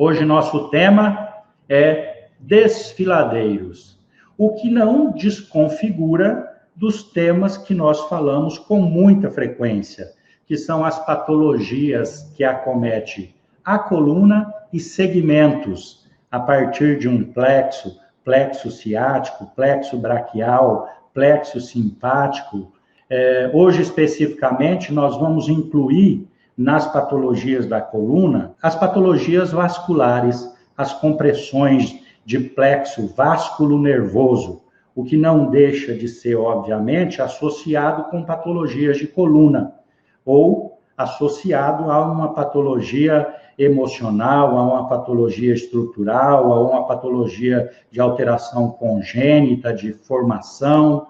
Hoje nosso tema é desfiladeiros, o que não desconfigura dos temas que nós falamos com muita frequência, que são as patologias que acomete a coluna e segmentos, a partir de um plexo, plexo ciático, plexo braquial, plexo simpático. Hoje, especificamente, nós vamos incluir nas patologias da coluna as patologias vasculares, as compressões de plexo vasculo-nervoso, o que não deixa de ser, obviamente, associado com patologias de coluna, ou associado a uma patologia emocional, a uma patologia estrutural, a uma patologia de alteração congênita, de formação.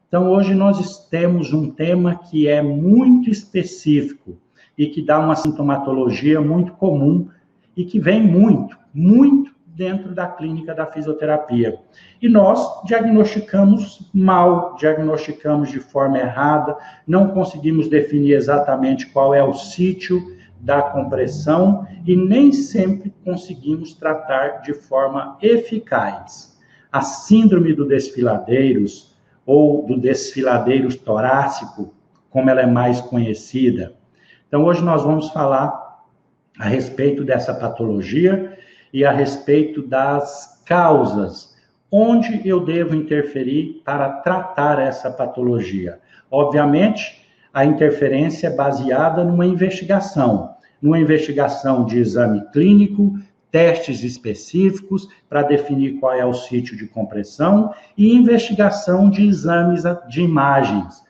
Então, hoje nós temos um tema que é muito específico e que dá uma sintomatologia muito comum e que vem muito dentro da clínica da fisioterapia. E nós diagnosticamos mal, diagnosticamos de forma errada, não conseguimos definir exatamente qual é o sítio da compressão e nem sempre conseguimos tratar de forma eficaz. A síndrome do desfiladeiros, ou do desfiladeiros torácico, como ela é mais conhecida. Então, hoje nós vamos falar a respeito dessa patologia e a respeito das causas, onde eu devo interferir para tratar essa patologia. Obviamente, a interferência é baseada numa investigação de exame clínico, testes específicos para definir qual é o sítio de compressão e investigação de exames de imagens.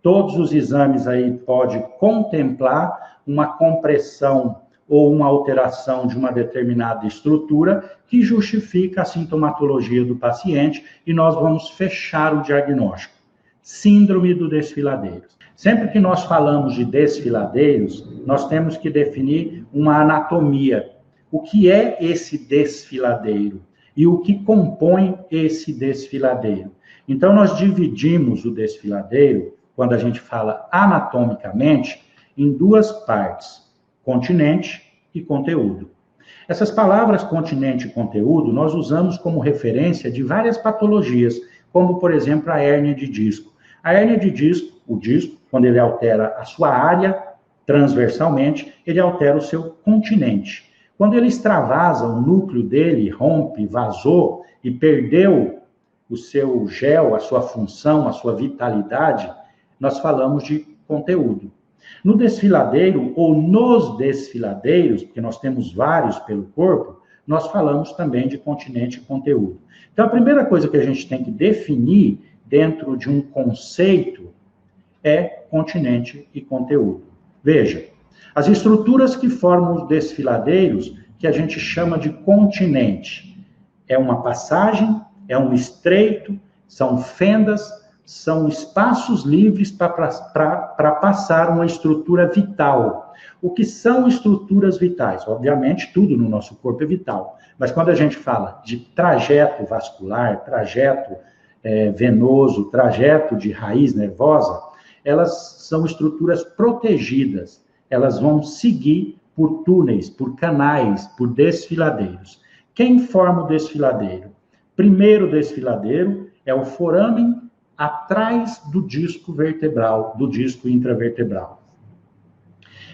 Todos os exames aí podem contemplar uma compressão ou uma alteração de uma determinada estrutura que justifica a sintomatologia do paciente e nós vamos fechar o diagnóstico. Síndrome do desfiladeiro. Sempre que nós falamos de desfiladeiros, nós temos que definir uma anatomia. O que é esse desfiladeiro? E o que compõe esse desfiladeiro? Então, nós dividimos o desfiladeiro, quando a gente fala anatomicamente, em duas partes, continente e conteúdo. Essas palavras continente e conteúdo, nós usamos como referência de várias patologias, como, por exemplo, a hérnia de disco. A hérnia de disco, o disco, quando ele altera a sua área transversalmente, ele altera o seu continente. Quando ele extravasa, o núcleo dele rompe, vazou e perdeu o seu gel, a sua função, a sua vitalidade, nós falamos de conteúdo. No desfiladeiro, ou nos desfiladeiros, porque nós temos vários pelo corpo, nós falamos também de continente e conteúdo. Então, a primeira coisa que a gente tem que definir dentro de um conceito é continente e conteúdo. Veja, as estruturas que formam os desfiladeiros, que a gente chama de continente, é uma passagem, é um estreito, são fendas, são espaços livres para passar uma estrutura vital. O que são estruturas vitais? Obviamente, tudo no nosso corpo é vital. Mas quando a gente fala de trajeto vascular, trajeto venoso, trajeto de raiz nervosa, elas são estruturas protegidas. Elas vão seguir por túneis, por canais, por desfiladeiros. Quem forma o desfiladeiro? Primeiro desfiladeiro é o forâmen atrás do disco vertebral, do disco intravertebral.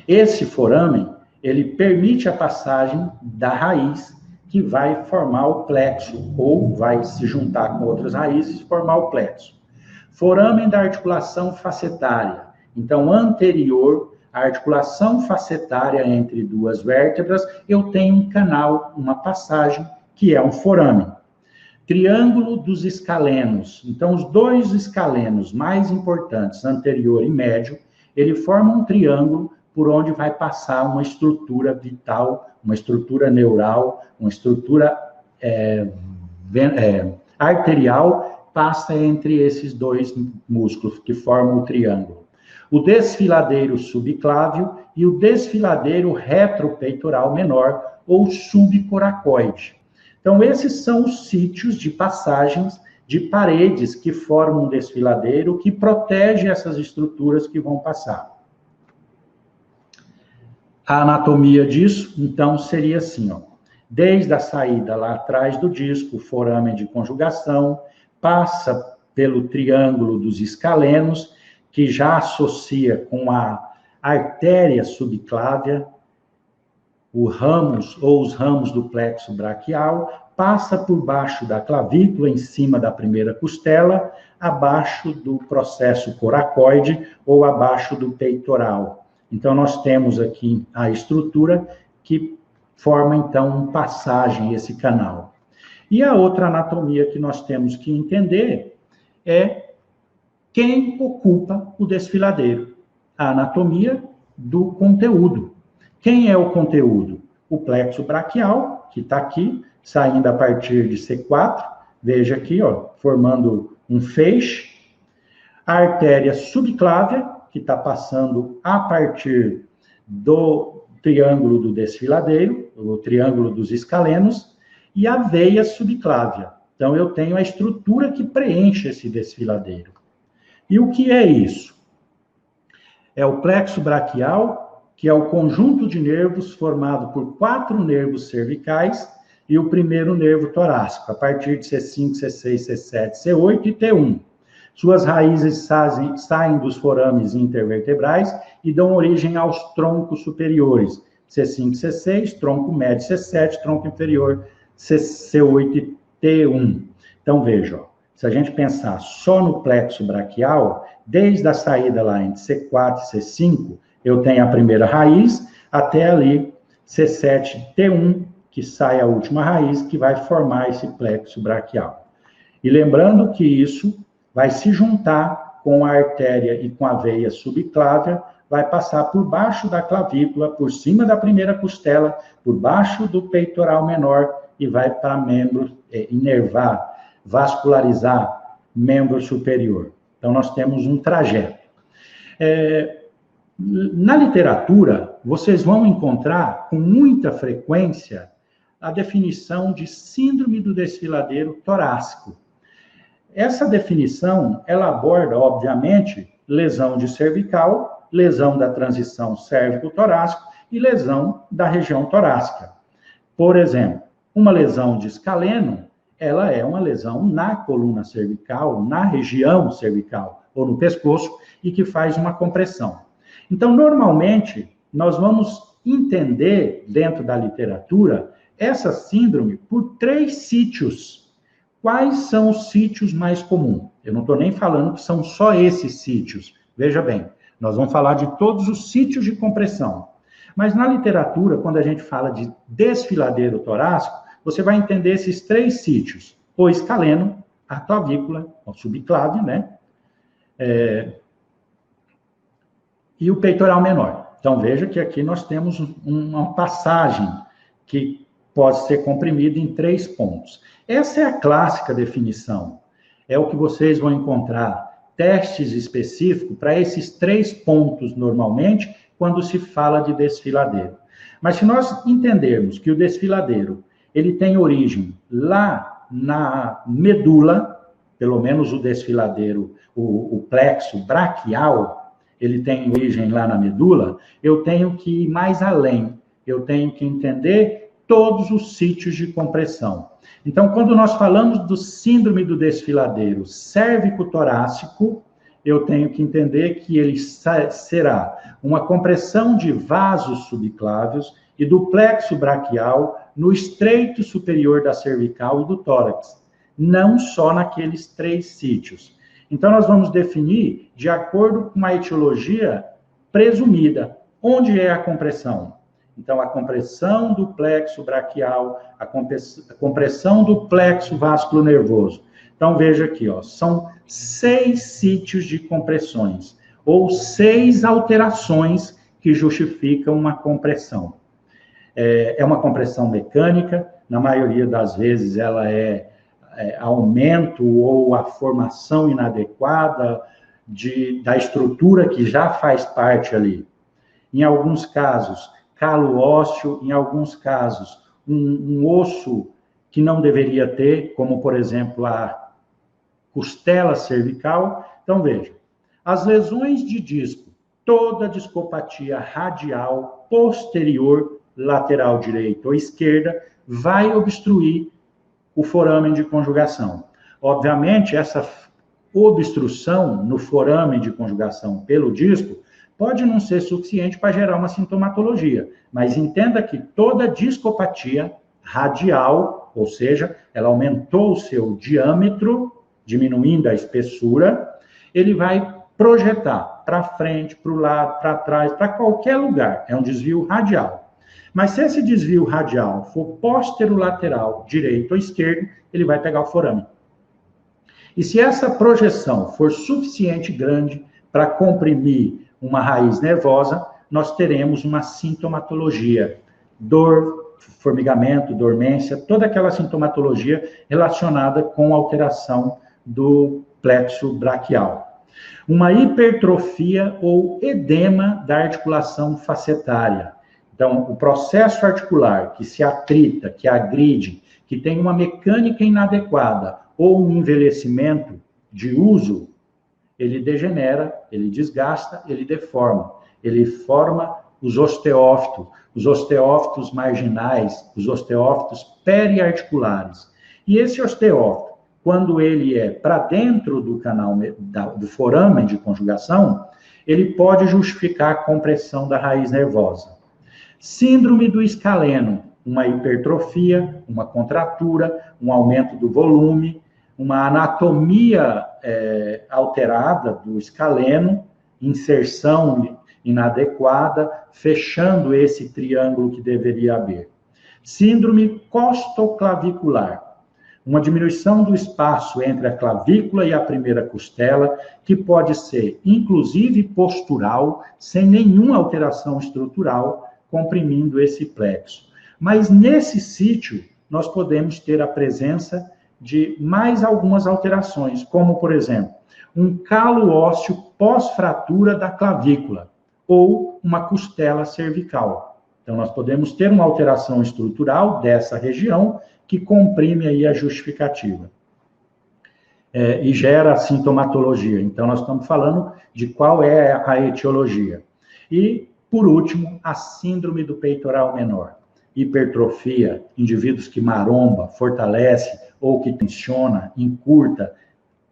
Esse forâmen, ele permite a passagem da raiz que vai formar o plexo, ou vai se juntar com outras raízes e formar o plexo. Foramen da articulação facetária. Então, anterior à articulação facetária entre duas vértebras, eu tenho um canal, uma passagem, que é um foramen. Triângulo dos escalenos. Então, os dois escalenos mais importantes, anterior e médio, ele forma um triângulo por onde vai passar uma estrutura vital, uma estrutura neural, uma estrutura arterial, passa entre esses dois músculos que formam o triângulo. O desfiladeiro subclávio e o desfiladeiro retropeitoral menor, ou subcoracoide. Então, esses são os sítios de passagens de paredes que formam um desfiladeiro que protege essas estruturas que vão passar. A anatomia disso, então, seria assim, ó. desde a saída lá atrás do disco, o foramen de conjugação, passa pelo triângulo dos escalenos, que já associa com a artéria subclávia, os ramos do plexo braquial, passa por baixo da clavícula, em cima da primeira costela, abaixo do processo coracoide ou abaixo do peitoral. Então, nós temos aqui a estrutura que forma, então, passagem, esse canal. E a outra anatomia que nós temos que entender é quem ocupa o desfiladeiro. A anatomia do conteúdo. Quem é o conteúdo? O plexo braquial, que está aqui, saindo a partir de C4, veja aqui, ó, formando um feixe. A artéria subclávia, que está passando a partir do triângulo do desfiladeiro, o triângulo dos escalenos, e a veia subclávia. Então, eu tenho a estrutura que preenche esse desfiladeiro. E o que é isso? É o plexo braquial, que é o conjunto de nervos formado por 4 nervos cervicais e o primeiro nervo torácico, a partir de C5, C6, C7, C8 e T1. Suas raízes saem dos forames intervertebrais e dão origem aos troncos superiores, C5, C6, tronco médio, C7, tronco inferior, C8 e T1. Então, veja, ó, se a gente pensar só no plexo braquial, desde a saída lá entre C4 e C5, eu tenho a primeira raiz, até ali C7, T1, que sai a última raiz, que vai formar esse plexo braquial. E lembrando que isso vai se juntar com a artéria e com a veia subclávia, vai passar por baixo da clavícula, por cima da primeira costela, por baixo do peitoral menor e vai para membro, inervar, vascularizar membro superior. Então, nós temos um trajeto. Na literatura, vocês vão encontrar com muita frequência a definição de síndrome do desfiladeiro torácico. Essa definição, ela aborda, obviamente, lesão de cervical, lesão da transição cérvico-torácico e lesão da região torácica. Por exemplo, uma lesão de escaleno, ela é uma lesão na coluna cervical, na região cervical ou no pescoço e que faz uma compressão. Então, normalmente, nós vamos entender, dentro da literatura, essa síndrome por 3 sítios. Quais são os sítios mais comuns? Eu não estou nem falando que são só esses sítios. Veja bem, nós vamos falar de todos os sítios de compressão. Mas na literatura, quando a gente fala de desfiladeiro torácico, você vai entender esses 3 sítios. O escaleno, a clavícula, o subclávio, né? E o peitoral menor. Então, veja que aqui nós temos uma passagem que pode ser comprimida em 3 pontos. Essa é a clássica definição. É o que vocês vão encontrar testes específicos para esses 3 pontos, normalmente, quando se fala de desfiladeiro. Mas se nós entendermos que o desfiladeiro, ele tem origem lá na medula, pelo menos o desfiladeiro, o plexo braquial, ele tem origem lá na medula, eu tenho que ir mais além. Eu tenho que entender todos os sítios de compressão. Então, quando nós falamos do síndrome do desfiladeiro cérvico-torácico, eu tenho que entender que ele será uma compressão de vasos subclávios e do plexo braquial no estreito superior da cervical e do tórax, não só naqueles 3 sítios. Então, nós vamos definir de acordo com a etiologia presumida. Onde é a compressão? Então, a compressão do plexo braquial, a compressão do plexo vasculonervoso. Então, veja aqui, ó, são 6 sítios de compressões, ou 6 alterações que justificam uma compressão. É uma compressão mecânica, na maioria das vezes ela é aumento ou a formação inadequada da estrutura que já faz parte ali. Em alguns casos, calo ósseo, em alguns casos, um osso que não deveria ter, como, por exemplo, a costela cervical. Então, veja, as lesões de disco, toda discopatia radial, posterior, lateral direita ou esquerda, vai obstruir o foramen de conjugação. Obviamente, essa obstrução no foramen de conjugação pelo disco pode não ser suficiente para gerar uma sintomatologia, mas entenda que toda discopatia radial, ou seja, ela aumentou o seu diâmetro, diminuindo a espessura, ele vai projetar para frente, para o lado, para trás, para qualquer lugar. É um desvio radial. Mas se esse desvio radial for posterolateral, direito ou esquerdo, ele vai pegar o foramen. E se essa projeção for suficiente grande para comprimir uma raiz nervosa, nós teremos uma sintomatologia, dor, formigamento, dormência, toda aquela sintomatologia relacionada com alteração do plexo braquial. Uma hipertrofia ou edema da articulação facetária. Então, o processo articular que se atrita, que agride, que tem uma mecânica inadequada ou um envelhecimento de uso, ele degenera, ele desgasta, ele deforma. Ele forma os osteófitos marginais, os osteófitos periarticulares. E esse osteófito, quando ele é para dentro do canal do foramen de conjugação, ele pode justificar a compressão da raiz nervosa. Síndrome do escaleno, uma hipertrofia, uma contratura, um aumento do volume, uma anatomia alterada do escaleno, inserção inadequada, fechando esse triângulo que deveria haver. Síndrome costoclavicular, uma diminuição do espaço entre a clavícula e a primeira costela, que pode ser, inclusive, postural, sem nenhuma alteração estrutural, comprimindo esse plexo. Mas nesse sítio, nós podemos ter a presença de mais algumas alterações, como, por exemplo, um calo ósseo pós-fratura da clavícula, ou uma costela cervical. Então, nós podemos ter uma alteração estrutural dessa região que comprime aí a justificativa. E gera sintomatologia. Então, nós estamos falando de qual é a etiologia. E, por último, a síndrome do peitoral menor. Hipertrofia, indivíduos que maromba, fortalece ou que tensiona, encurta,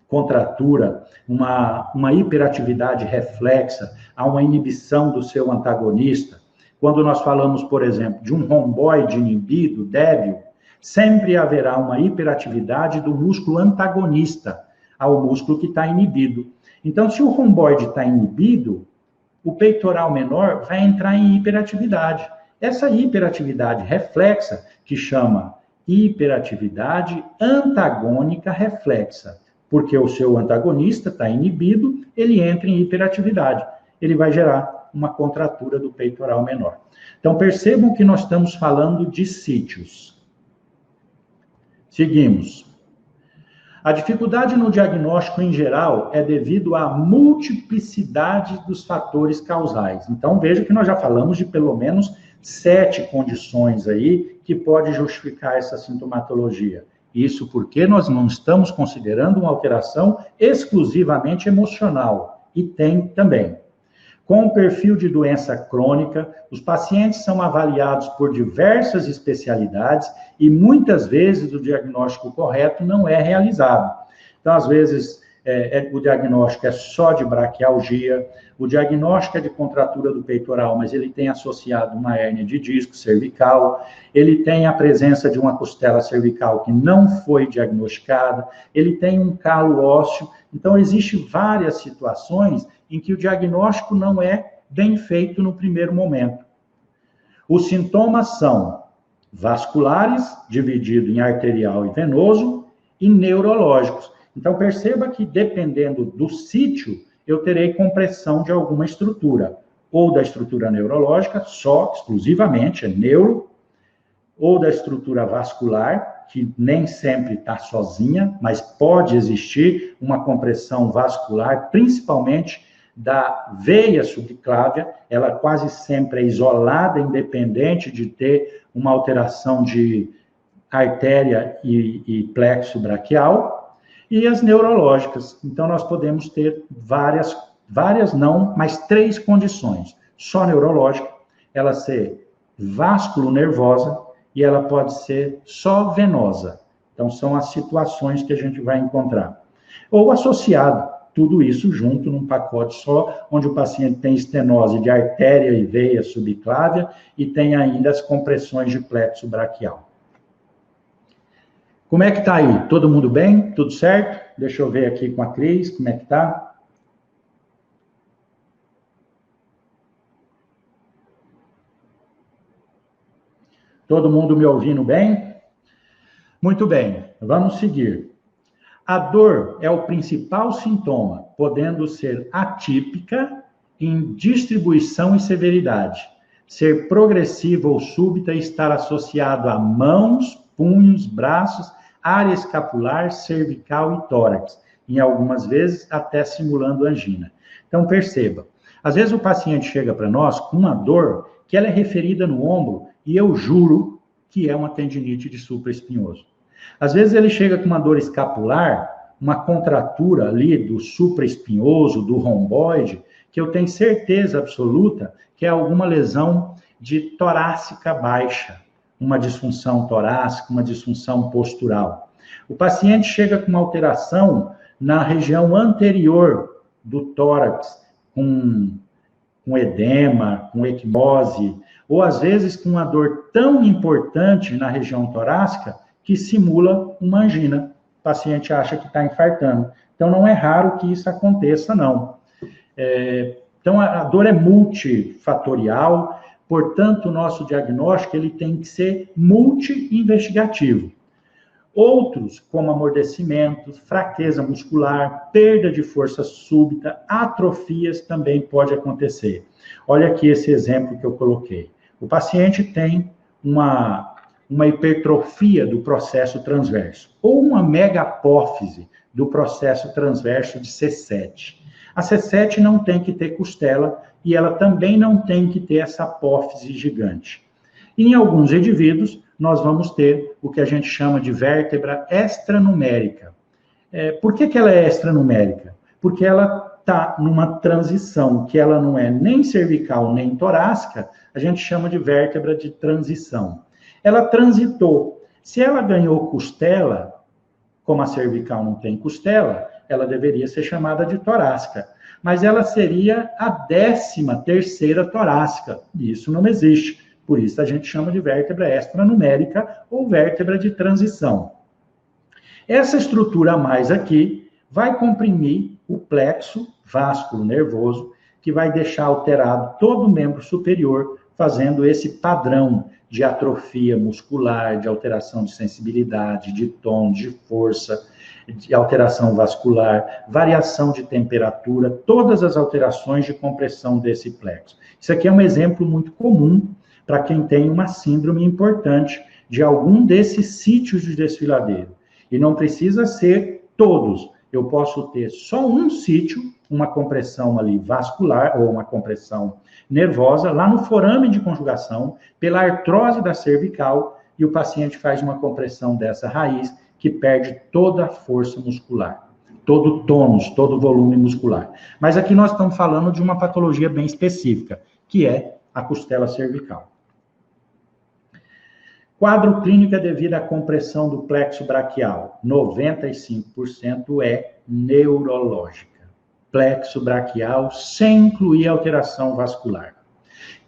contratura, uma hiperatividade reflexa, há uma inibição do seu antagonista. Quando nós falamos, por exemplo, de um romboide inibido, débil, sempre haverá uma hiperatividade do músculo antagonista ao músculo que está inibido. Então, se o romboide está inibido, o peitoral menor vai entrar em hiperatividade. Essa hiperatividade reflexa, que chama hiperatividade antagônica reflexa, porque o seu antagonista está inibido, ele entra em hiperatividade. Ele vai gerar uma contratura do peitoral menor. Então, percebam que nós estamos falando de sítios. Seguimos. A dificuldade no diagnóstico, em geral, é devido à multiplicidade dos fatores causais. Então, veja que nós já falamos de pelo menos 7 condições aí que pode justificar essa sintomatologia. Isso porque nós não estamos considerando uma alteração exclusivamente emocional, e tem também. Com o perfil de doença crônica, os pacientes são avaliados por diversas especialidades e muitas vezes o diagnóstico correto não é realizado. Então, às vezes, o diagnóstico é só de braquialgia, o diagnóstico é de contratura do peitoral, mas ele tem associado uma hérnia de disco cervical, ele tem a presença de uma costela cervical que não foi diagnosticada, ele tem um calo ósseo. Então, existem várias situações em que o diagnóstico não é bem feito no primeiro momento. Os sintomas são vasculares, dividido em arterial e venoso, e neurológicos. Então, perceba que, dependendo do sítio, eu terei compressão de alguma estrutura, ou da estrutura neurológica, só, exclusivamente, é neuro, ou da estrutura vascular, que nem sempre está sozinha, mas pode existir uma compressão vascular, principalmente da veia subclávia, ela quase sempre é isolada, independente de ter uma alteração de artéria e plexo braquial, e as neurológicas. Então, nós podemos ter várias não, mas 3 condições. Só neurológica, ela ser vasculonervosa, e ela pode ser só venosa. Então, são as situações que a gente vai encontrar. Ou associado, tudo isso junto num pacote só, onde o paciente tem estenose de artéria e veia subclávia e tem ainda as compressões de plexo braquial. Como é que tá aí? Todo mundo bem? Tudo certo? Deixa eu ver aqui com a Cris, como é que tá? Todo mundo me ouvindo bem? Muito bem, vamos seguir. A dor é o principal sintoma, podendo ser atípica em distribuição e severidade, ser progressiva ou súbita e estar associado a mãos, punhos, braços, área escapular, cervical e tórax, em algumas vezes até simulando angina. Então perceba, às vezes o paciente chega para nós com uma dor que ela é referida no ombro e eu juro que é uma tendinite de supraespinhoso. Às vezes ele chega com uma dor escapular, uma contratura ali do supraespinhoso, do romboide, que eu tenho certeza absoluta que é alguma lesão de torácica baixa, uma disfunção torácica, uma disfunção postural. O paciente chega com uma alteração na região anterior do tórax, com edema, com equimose, ou às vezes com uma dor tão importante na região torácica que simula uma angina. O paciente acha que está infartando. Então, não é raro que isso aconteça, não. Então, a dor é multifatorial, portanto, o nosso diagnóstico ele tem que ser multi-investigativo. Outros, como amortecimento, fraqueza muscular, perda de força súbita, atrofias também pode acontecer. Olha aqui esse exemplo que eu coloquei. O paciente tem uma hipertrofia do processo transverso, ou uma megapófise do processo transverso de C7. A C7 não tem que ter costela e ela também não tem que ter essa apófise gigante. E em alguns indivíduos, nós vamos ter o que a gente chama de vértebra extranumérica. Por que ela é extranumérica? Porque ela está numa transição que ela não é nem cervical nem torácica, a gente chama de vértebra de transição. Ela transitou. Se ela ganhou costela, como a cervical não tem costela, ela deveria ser chamada de torácica. Mas ela seria a 13ª torácica. E isso não existe. Por isso a gente chama de vértebra extranumérica ou vértebra de transição. Essa estrutura a mais aqui vai comprimir o plexo vasculo nervoso, que vai deixar alterado todo o membro superior, fazendo esse padrão de atrofia muscular, de alteração de sensibilidade, de tom, de força, de alteração vascular, variação de temperatura, todas as alterações de compressão desse plexo. Isso aqui é um exemplo muito comum para quem tem uma síndrome importante de algum desses sítios de desfiladeiro. E não precisa ser todos. Eu posso ter só um sítio, uma compressão ali vascular ou uma compressão nervosa, lá no forame de conjugação, pela artrose da cervical, e o paciente faz uma compressão dessa raiz que perde toda a força muscular, todo o tônus, todo o volume muscular. Mas aqui nós estamos falando de uma patologia bem específica, que é a costela cervical. Quadro clínico é devido à compressão do plexo braquial. 95% é neurológica. Plexo braquial sem incluir alteração vascular.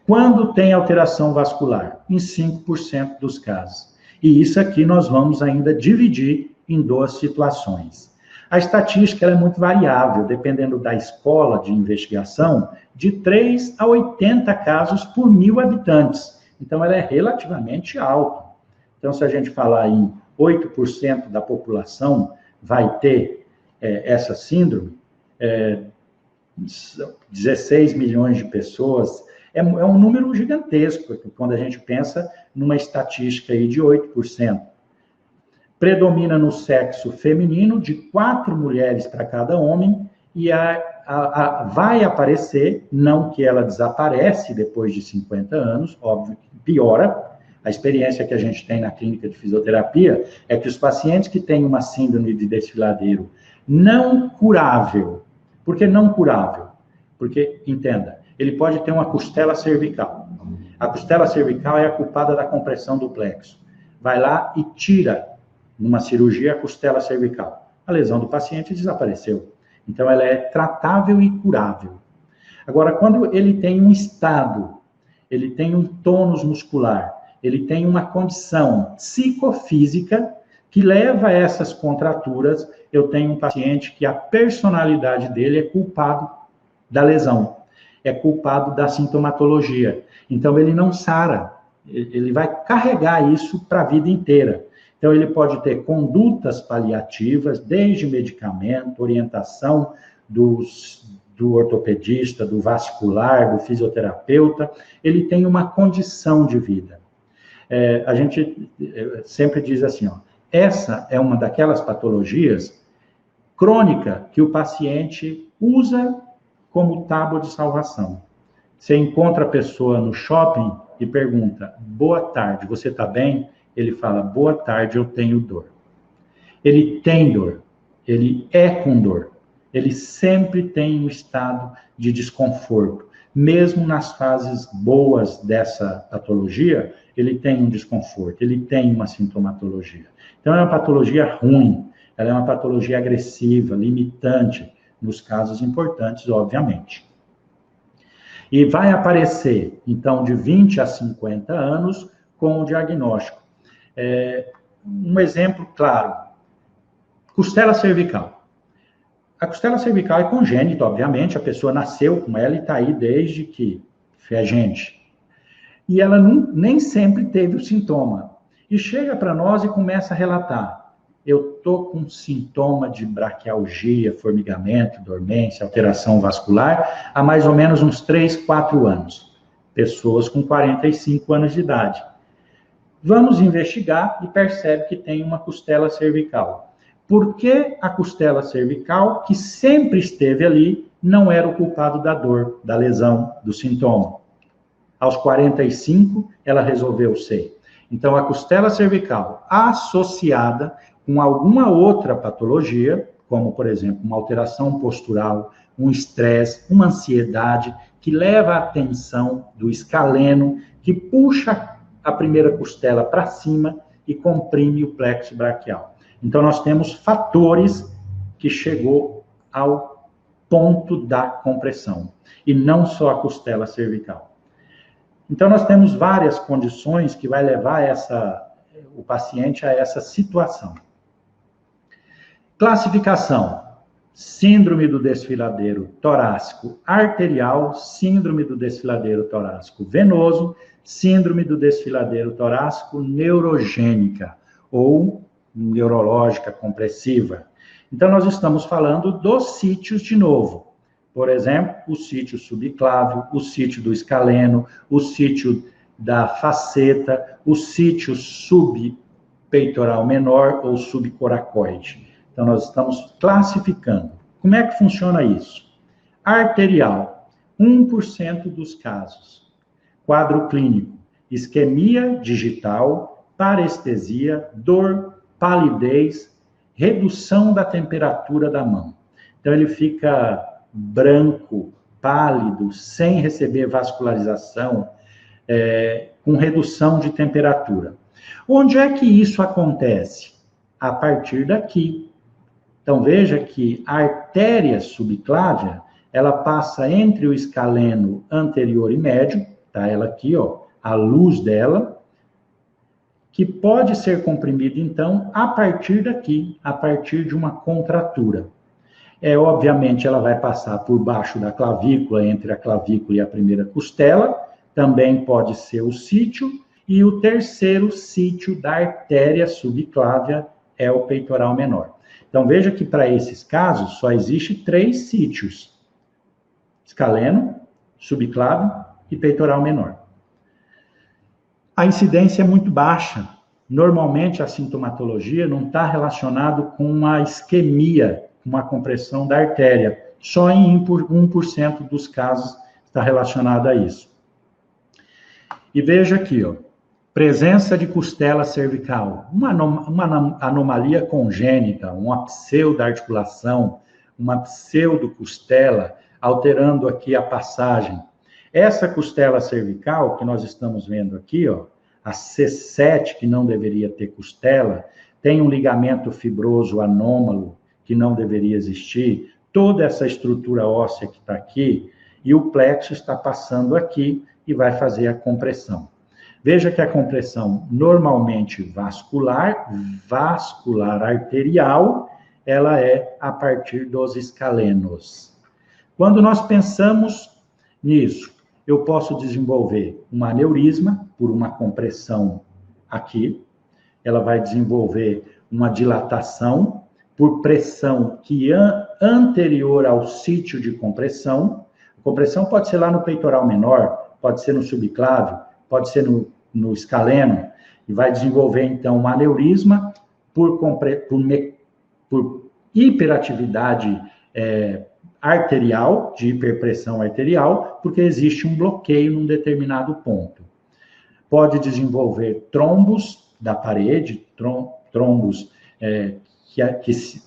Quando tem alteração vascular? Em 5% dos casos. E isso aqui nós vamos ainda dividir em 2 situações. A estatística ela é muito variável, dependendo da escola de investigação, de 3 a 80 casos por 1.000 habitantes. Então, ela é relativamente alta. Então, se a gente falar em 8% da população vai ter essa síndrome, 16 milhões de pessoas, é um número gigantesco, quando a gente pensa numa estatística aí de 8%. Predomina no sexo feminino, de 4 mulheres para cada homem, e vai aparecer, não que ela desaparece depois de 50 anos, óbvio que piora. A experiência que a gente tem na clínica de fisioterapia é que os pacientes que têm uma síndrome de desfiladeiro não curável, por que não curável? Porque, entenda, ele pode ter uma costela cervical. A costela cervical é a culpada da compressão do plexo. Vai lá e tira, numa cirurgia, a costela cervical. A lesão do paciente desapareceu. Então, ela é tratável e curável. Agora, quando ele tem um estado, ele tem um tônus muscular, ele tem uma condição psicofísica que leva a essas contraturas, eu tenho um paciente que a personalidade dele é culpado da lesão, é culpado da sintomatologia. Então, ele não sara, ele vai carregar isso para a vida inteira. Então, ele pode ter condutas paliativas, desde medicamento, orientação do ortopedista, do vascular, do fisioterapeuta, ele tem uma condição de vida. A gente sempre diz assim, ó, essa é uma daquelas patologias crônica que o paciente usa como tábua de salvação. Você encontra a pessoa no shopping e pergunta, boa tarde, você está bem? Ele fala, boa tarde, eu tenho dor. Ele tem dor, ele é com dor, ele sempre tem um estado de desconforto. Mesmo nas fases boas dessa patologia, ele tem um desconforto, ele tem uma sintomatologia. Então, é uma patologia ruim, ela é uma patologia agressiva, limitante, nos casos importantes, obviamente. E vai aparecer, então, de 20 a 50 anos, com o diagnóstico. Um exemplo claro, costela cervical. A costela cervical é congênita, obviamente, a pessoa nasceu com ela e está aí desde que é gente. E ela nem sempre teve o sintoma. E chega para nós e começa a relatar. Eu estou com sintoma de braquialgia, formigamento, dormência, alteração vascular, há mais ou menos uns 3, 4 anos. Pessoas com 45 anos de idade. Vamos investigar e percebe que tem uma costela cervical. Por que a costela cervical, que sempre esteve ali, não era o culpado da dor, da lesão, do sintoma? Aos 45, ela resolveu ser. Então, a costela cervical associada com alguma outra patologia, como, por exemplo, uma alteração postural, um estresse, uma ansiedade, que leva a atenção do escaleno, que puxa a primeira costela para cima e comprime o plexo braquial. Então, nós temos fatores que chegou ao ponto da compressão, e não só a costela cervical. Então, nós temos várias condições que vai levar o paciente a essa situação. Classificação: síndrome do desfiladeiro torácico arterial, síndrome do desfiladeiro torácico venoso, síndrome do desfiladeiro torácico neurogênica ou neurológica compressiva. Então, nós estamos falando dos sítios de novo. Por exemplo, o sítio subclávio, o sítio do escaleno, o sítio da faceta, o sítio subpeitoral menor ou subcoracoide. Então, nós estamos classificando. Como é que funciona isso? Arterial, 1% dos casos. Quadro clínico, isquemia digital, parestesia, dor, palidez, redução da temperatura da mão. Então, ele fica branco, pálido, sem receber vascularização, com redução de temperatura. Onde é que isso acontece? A partir daqui. Então, veja que a artéria subclávia, ela passa entre o escaleno anterior e médio, tá? Ela aqui, ó, a luz dela, que pode ser comprimida, então, a partir daqui, a partir de uma contratura. Obviamente, ela vai passar por baixo da clavícula, entre a clavícula e a primeira costela, também pode ser o sítio, e o terceiro sítio da artéria subclávia é o peitoral menor. Então, veja que para esses casos, só existe 3 sítios: escaleno, subclávio e peitoral menor. A incidência é muito baixa. Normalmente, a sintomatologia não está relacionada com uma isquemia, uma compressão da artéria. Só em 1% dos casos está relacionado a isso. E veja aqui, ó, presença de costela cervical, uma anomalia congênita, uma pseudarticulação, uma pseudocostela, alterando aqui a passagem. Essa costela cervical que nós estamos vendo aqui, ó, a C7, que não deveria ter costela, tem um ligamento fibroso anômalo, que não deveria existir, toda essa estrutura óssea que está aqui, e o plexo está passando aqui e vai fazer a compressão. Veja que a compressão normalmente vascular arterial, ela é a partir dos escalenos. Quando nós pensamos nisso, eu posso desenvolver um aneurisma por uma compressão aqui, ela vai desenvolver uma dilatação por pressão que é anterior ao sítio de compressão. A compressão pode ser lá no peitoral menor, pode ser no subclávio, pode ser no escaleno, e vai desenvolver, então, um aneurisma por hiperatividade arterial, de hiperpressão arterial, porque existe um bloqueio num determinado ponto. Pode desenvolver trombos da parede, trombos que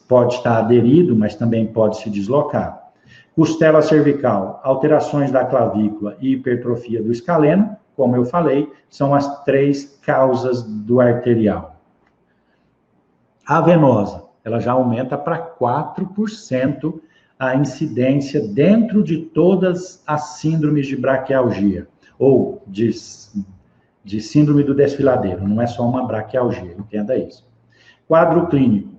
pode estar aderido, mas também pode se deslocar. Costela cervical, alterações da clavícula e hipertrofia do escaleno, como eu falei, são as 3 causas do arterial. A venosa, ela já aumenta para 4% a incidência dentro de todas as síndromes de braquialgia, ou de síndrome do desfiladeiro, não é só uma braquialgia, entenda isso. Quadro clínico,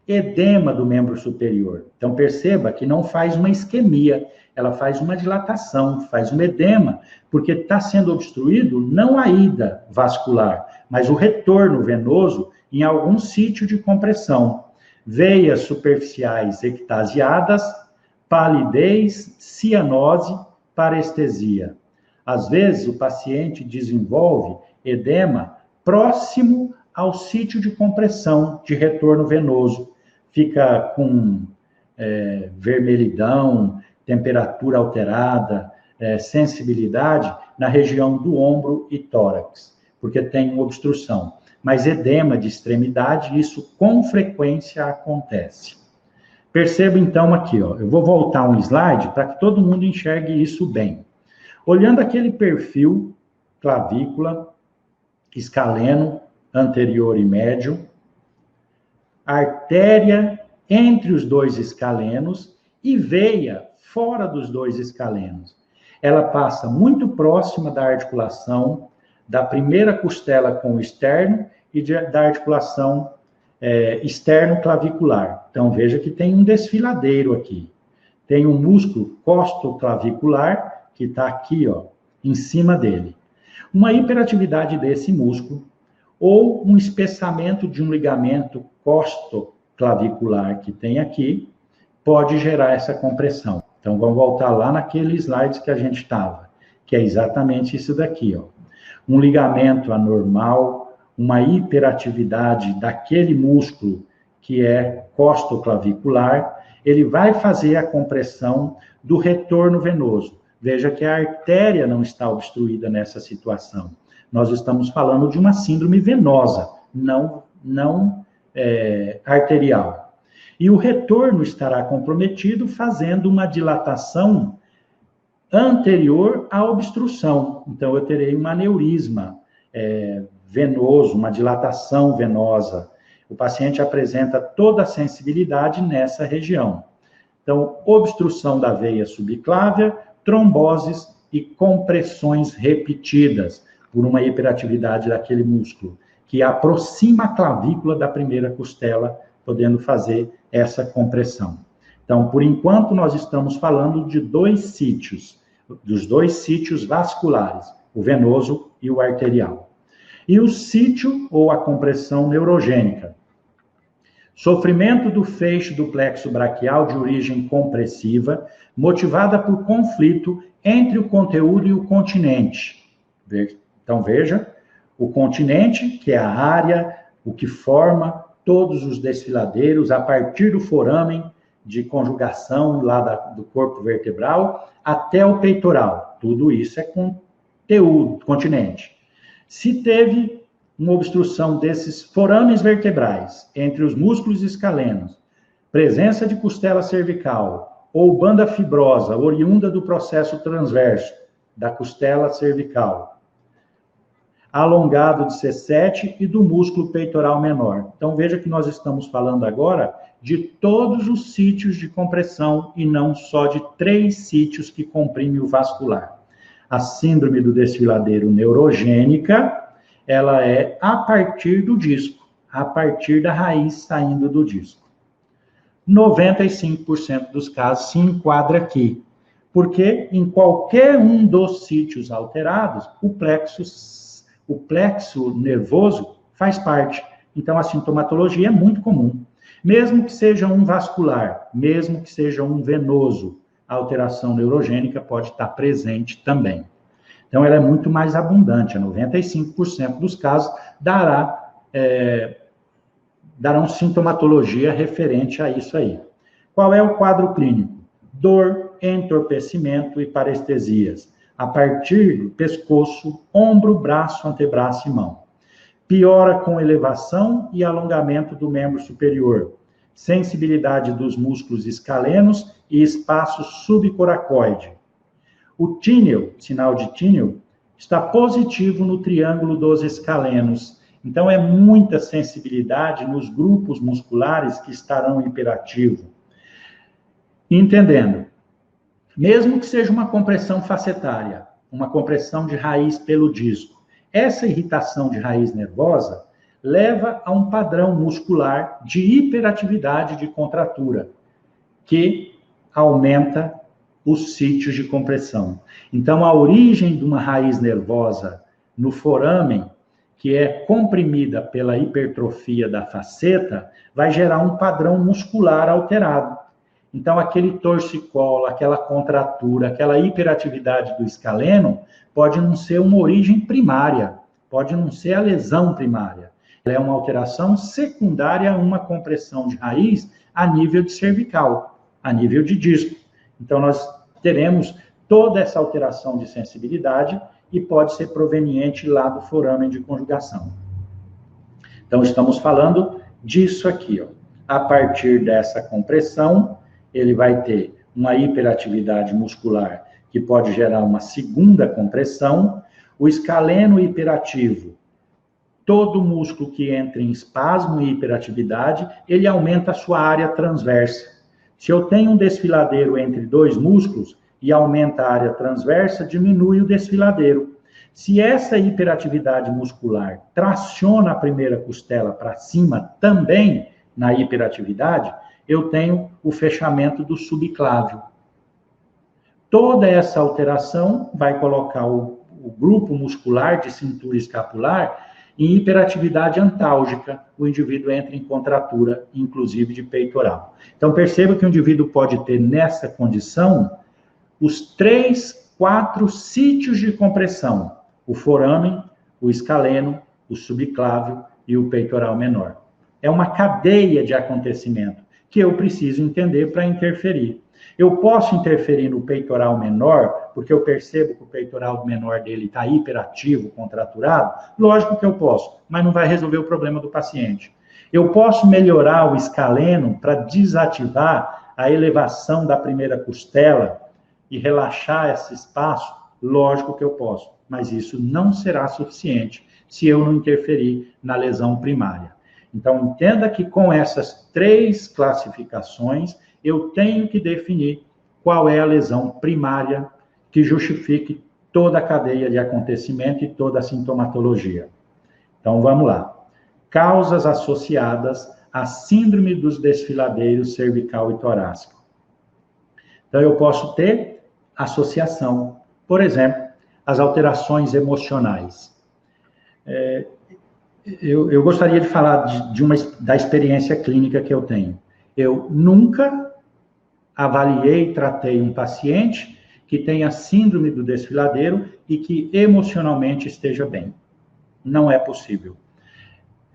edema do membro superior. Então, perceba que não faz uma isquemia, ela faz uma dilatação, faz um edema, porque está sendo obstruído não a ida vascular, mas o retorno venoso em algum sítio de compressão. Veias superficiais ectasiadas, palidez, cianose, parestesia. Às vezes, o paciente desenvolve edema próximo ao sítio de compressão, de retorno venoso. Fica com vermelhidão, temperatura alterada, sensibilidade na região do ombro e tórax, porque tem uma obstrução. Mas edema de extremidade, isso com frequência acontece. Perceba então aqui, ó, eu vou voltar um slide para que todo mundo enxergue isso bem. Olhando aquele perfil, clavícula, escaleno, anterior e médio, artéria entre os 2 escalenos e veia fora dos 2 escalenos. Ela passa muito próxima da articulação da primeira costela com o externo e da articulação externo-clavicular. Então, veja que tem um desfiladeiro aqui. Tem um músculo costoclavicular, que está aqui, ó, em cima dele. Uma hiperatividade desse músculo, ou um espessamento de um ligamento costoclavicular que tem aqui, pode gerar essa compressão. Então, vamos voltar lá naquele slide que a gente estava, que é exatamente isso daqui, ó. Um ligamento anormal, uma hiperatividade daquele músculo que é costoclavicular, ele vai fazer a compressão do retorno venoso. Veja que a artéria não está obstruída nessa situação. Nós estamos falando de uma síndrome venosa, não arterial. E o retorno estará comprometido fazendo uma dilatação anterior à obstrução. Então, eu terei um aneurisma venoso, uma dilatação venosa. O paciente apresenta toda a sensibilidade nessa região. Então, obstrução da veia subclávia, tromboses e compressões repetidas por uma hiperatividade daquele músculo, que aproxima a clavícula da primeira costela, podendo fazer essa compressão. Então, por enquanto, nós estamos falando de 2 sítios, dos 2 sítios vasculares, o venoso e o arterial. E o sítio ou a compressão neurogênica. Sofrimento do feixe do plexo braquial de origem compressiva, motivada por conflito entre o conteúdo e o continente. Então, veja, o continente, que é a área, o que forma todos os desfiladeiros, a partir do foramen de conjugação lá do corpo vertebral, até o peitoral. Tudo isso é conteúdo, continente. Se teve uma obstrução desses forames vertebrais, entre os músculos escalenos, presença de costela cervical ou banda fibrosa oriunda do processo transverso, da costela cervical, alongado de C7 e do músculo peitoral menor. Então, veja que nós estamos falando agora de todos os sítios de compressão e não só de 3 sítios que comprimem o vascular. A síndrome do desfiladeiro neurogênica, ela é a partir do disco, a partir da raiz saindo do disco. 95% dos casos se enquadra aqui, porque em qualquer um dos sítios alterados, o plexo nervoso faz parte. Então, a sintomatologia é muito comum. Mesmo que seja um vascular, mesmo que seja um venoso, a alteração neurogênica pode estar presente também. Então, ela é muito mais abundante. 95% dos casos darão sintomatologia referente a isso aí. Qual é o quadro clínico? Dor, entorpecimento e parestesias, a partir do pescoço, ombro, braço, antebraço e mão. Piora com elevação e alongamento do membro superior, sensibilidade dos músculos escalenos e espaço subcoracoide. O Tinel, sinal de Tinel, está positivo no triângulo dos escalenos. Então, é muita sensibilidade nos grupos musculares que estarão hiperativos. Entendendo, mesmo que seja uma compressão facetária, uma compressão de raiz pelo disco, essa irritação de raiz nervosa leva a um padrão muscular de hiperatividade de contratura, que aumenta os sítios de compressão. Então, a origem de uma raiz nervosa no foramen, que é comprimida pela hipertrofia da faceta, vai gerar um padrão muscular alterado. Então, aquele torcicolo, aquela contratura, aquela hiperatividade do escaleno, pode não ser uma origem primária, pode não ser a lesão primária. Ela é uma alteração secundária a uma compressão de raiz a nível de cervical, a nível de disco. Então, nós teremos toda essa alteração de sensibilidade e pode ser proveniente lá do foramen de conjugação. Então, estamos falando disso aqui, ó. A partir dessa compressão, ele vai ter uma hiperatividade muscular que pode gerar uma segunda compressão. O escaleno hiperativo, todo músculo que entra em espasmo e hiperatividade, ele aumenta a sua área transversa. Se eu tenho um desfiladeiro entre 2 músculos e aumenta a área transversa, diminui o desfiladeiro. Se essa hiperatividade muscular traciona a primeira costela para cima também na hiperatividade, eu tenho o fechamento do subclávio. Toda essa alteração vai colocar o grupo muscular de cintura escapular em hiperatividade antálgica. O indivíduo entra em contratura, inclusive de peitoral. Então, perceba que o indivíduo pode ter nessa condição os 3, 4 sítios de compressão: o foramen, o escaleno, o subclávio e o peitoral menor. É uma cadeia de acontecimento que eu preciso entender para interferir. Eu posso interferir no peitoral menor, porque eu percebo que o peitoral menor dele está hiperativo, contraturado? Lógico que eu posso, mas não vai resolver o problema do paciente. Eu posso melhorar o escaleno para desativar a elevação da primeira costela e relaxar esse espaço? Lógico que eu posso, mas isso não será suficiente se eu não interferir na lesão primária. Então, entenda que com essas 3 classificações, eu tenho que definir qual é a lesão primária que justifique toda a cadeia de acontecimento e toda a sintomatologia. Então, vamos lá. Causas associadas à síndrome dos desfiladeiros cervical e torácico. Então, eu posso ter associação. Por exemplo, as alterações emocionais. Eu gostaria de falar da experiência clínica que eu tenho. Eu nunca avaliei e tratei um paciente que tenha síndrome do desfiladeiro e que emocionalmente esteja bem. Não é possível.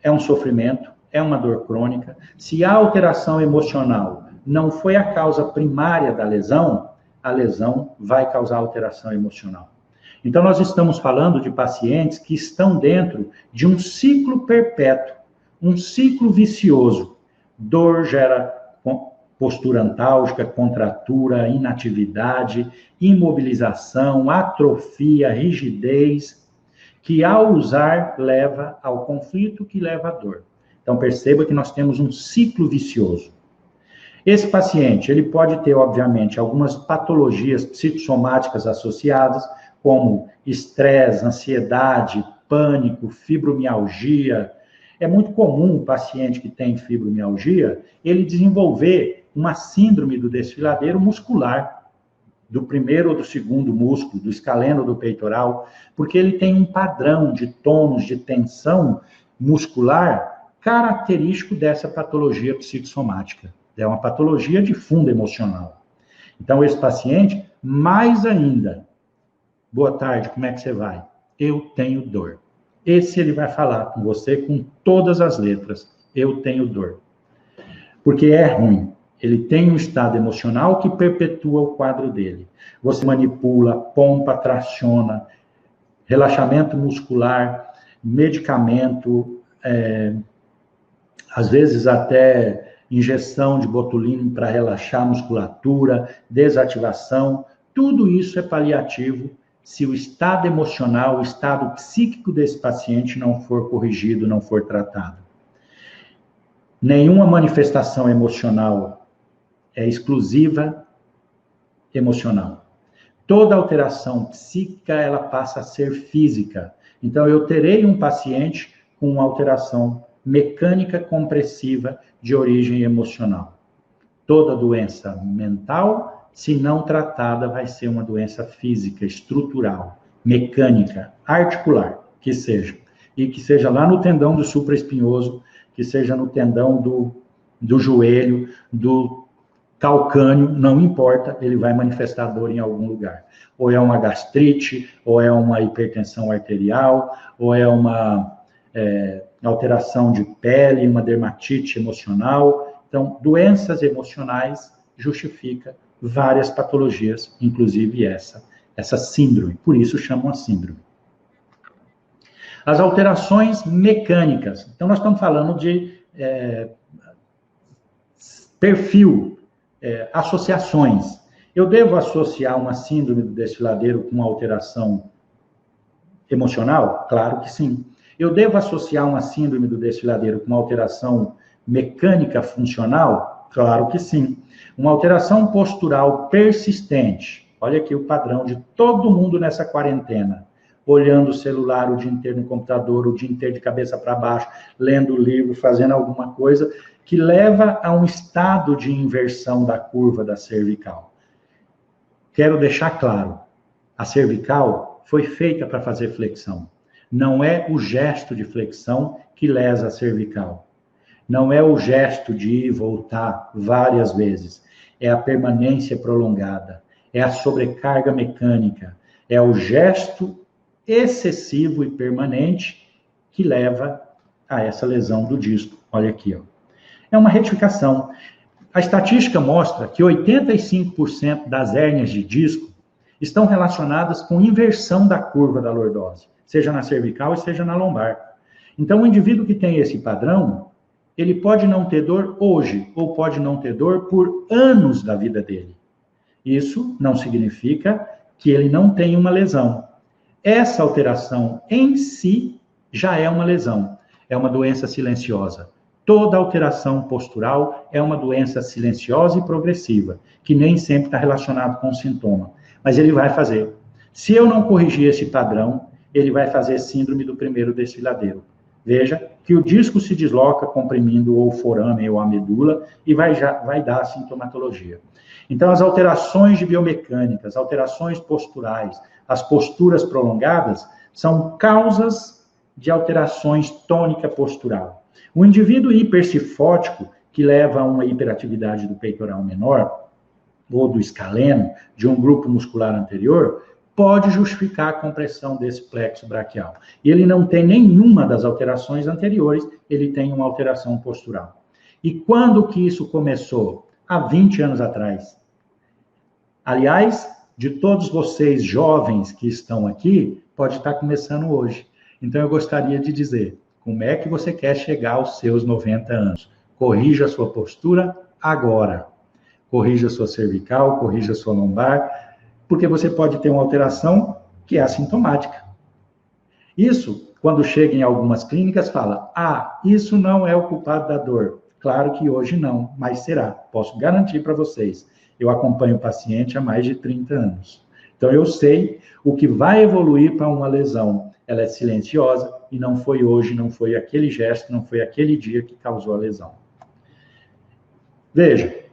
É um sofrimento, é uma dor crônica. Se a alteração emocional não foi a causa primária da lesão, a lesão vai causar alteração emocional. Então, nós estamos falando de pacientes que estão dentro de um ciclo perpétuo, um ciclo vicioso. Dor gera postura antálgica, contratura, inatividade, imobilização, atrofia, rigidez, que ao usar leva ao conflito, que leva à dor. Então perceba que nós temos um ciclo vicioso. Esse paciente, ele pode ter, obviamente, algumas patologias psicossomáticas associadas, como estresse, ansiedade, pânico, fibromialgia. É muito comum o paciente que tem fibromialgia, ele desenvolver uma síndrome do desfiladeiro muscular, do primeiro ou do segundo músculo, do escaleno do peitoral, porque ele tem um padrão de tônus, de tensão muscular característico dessa patologia psicossomática. É uma patologia de fundo emocional. Então, esse paciente, mais ainda, boa tarde, como é que você vai? Eu tenho dor. Esse ele vai falar com você com todas as letras. Eu tenho dor. Porque é ruim. Ele tem um estado emocional que perpetua o quadro dele. Você manipula, pompa, traciona, relaxamento muscular, medicamento, às vezes até injeção de botulino para relaxar a musculatura, desativação. Tudo isso é paliativo se o estado emocional, o estado psíquico desse paciente não for corrigido, não for tratado. Nenhuma manifestação emocional é exclusiva emocional. Toda alteração psíquica, ela passa a ser física. Então, eu terei um paciente com uma alteração mecânica compressiva de origem emocional. Toda doença mental, se não tratada, vai ser uma doença física, estrutural, mecânica, articular, que seja. E que seja lá no tendão do supraespinhoso, que seja no tendão do joelho, do calcâneo, não importa, ele vai manifestar dor em algum lugar. Ou é uma gastrite, ou é uma hipertensão arterial, ou é uma alteração de pele, uma dermatite emocional. Então, doenças emocionais justifica várias patologias, inclusive essa síndrome. Por isso chamam a síndrome. As alterações mecânicas. Então, nós estamos falando de perfil, associações. Eu devo associar uma síndrome do desfiladeiro com uma alteração emocional? Claro que sim. Eu devo associar uma síndrome do desfiladeiro com uma alteração mecânica funcional? Claro que sim. Uma alteração postural persistente. Olha aqui o padrão de todo mundo nessa quarentena. Olhando o celular o dia inteiro no computador, o dia inteiro de cabeça para baixo, lendo o livro, fazendo alguma coisa que leva a um estado de inversão da curva da cervical. Quero deixar claro, a cervical foi feita para fazer flexão. Não é o gesto de flexão que lesa a cervical. Não é o gesto de ir e voltar várias vezes. É a permanência prolongada. É a sobrecarga mecânica. É o gesto excessivo e permanente que leva a essa lesão do disco. Olha aqui, ó. É uma retificação. A estatística mostra que 85% das hérnias de disco estão relacionadas com inversão da curva da lordose, seja na cervical e seja na lombar. Então, o indivíduo que tem esse padrão, ele pode não ter dor hoje, ou pode não ter dor por anos da vida dele. Isso não significa que ele não tem uma lesão. Essa alteração em si já é uma lesão, é uma doença silenciosa. Toda alteração postural é uma doença silenciosa e progressiva, que nem sempre está relacionada com o sintoma, mas ele vai fazer. Se eu não corrigir esse padrão, ele vai fazer síndrome do primeiro desfiladeiro. Veja que o disco se desloca comprimindo ou o forame ou a medula e vai dar a sintomatologia. Então, as alterações de biomecânica, as alterações posturais, as posturas prolongadas, são causas de alterações tônica postural. O indivíduo hipercifótico, que leva a uma hiperatividade do peitoral menor, ou do escaleno, de um grupo muscular anterior, pode justificar a compressão desse plexo braquial. E ele não tem nenhuma das alterações anteriores, ele tem uma alteração postural. E quando que isso começou? Há 20 anos atrás. Aliás, de todos vocês jovens que estão aqui, pode estar começando hoje. Então, eu gostaria de dizer, como é que você quer chegar aos seus 90 anos? Corrija a sua postura agora. corrija sua cervical, corrija sua lombar, porque você pode ter uma alteração que é assintomática. Isso, quando chega em algumas clínicas, fala, isso não é o culpado da dor. Claro que hoje não, mas será. Posso garantir para vocês. Eu acompanho o paciente há mais de 30 anos. Então, eu sei o que vai evoluir para uma lesão. Ela é silenciosa e não foi hoje, não foi aquele gesto, não foi aquele dia que causou a lesão. Veja,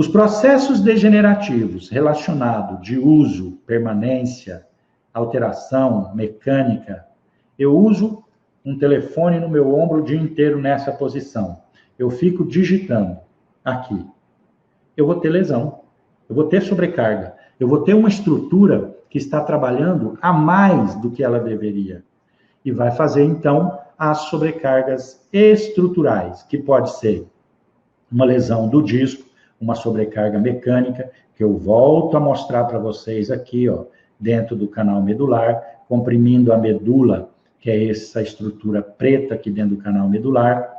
os processos degenerativos relacionados de uso, permanência, alteração, mecânica. Eu uso um telefone no meu ombro o dia inteiro nessa posição. Eu fico digitando aqui. Eu vou ter lesão, eu vou ter sobrecarga, eu vou ter uma estrutura que está trabalhando a mais do que ela deveria. E vai fazer, então, as sobrecargas estruturais, que pode ser uma lesão do disco, uma sobrecarga mecânica, que eu volto a mostrar para vocês aqui, ó, dentro do canal medular, comprimindo a medula, que é essa estrutura preta aqui dentro do canal medular.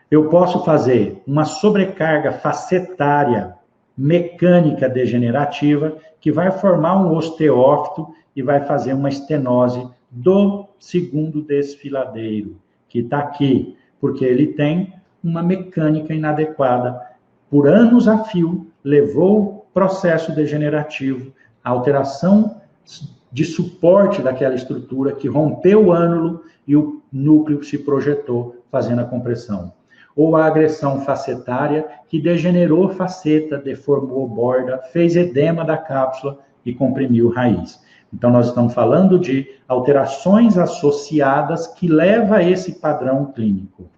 Eu posso fazer uma sobrecarga facetária mecânica degenerativa, que vai formar um osteófito e vai fazer uma estenose do segundo desfiladeiro, que está aqui, porque ele tem uma mecânica inadequada. Por anos a fio, levou o processo degenerativo, a alteração de suporte daquela estrutura que rompeu o ânulo e o núcleo se projetou fazendo a compressão. Ou a agressão facetária que degenerou faceta, deformou borda, fez edema da cápsula e comprimiu raiz. Então, nós estamos falando de alterações associadas que levam a esse padrão clínico.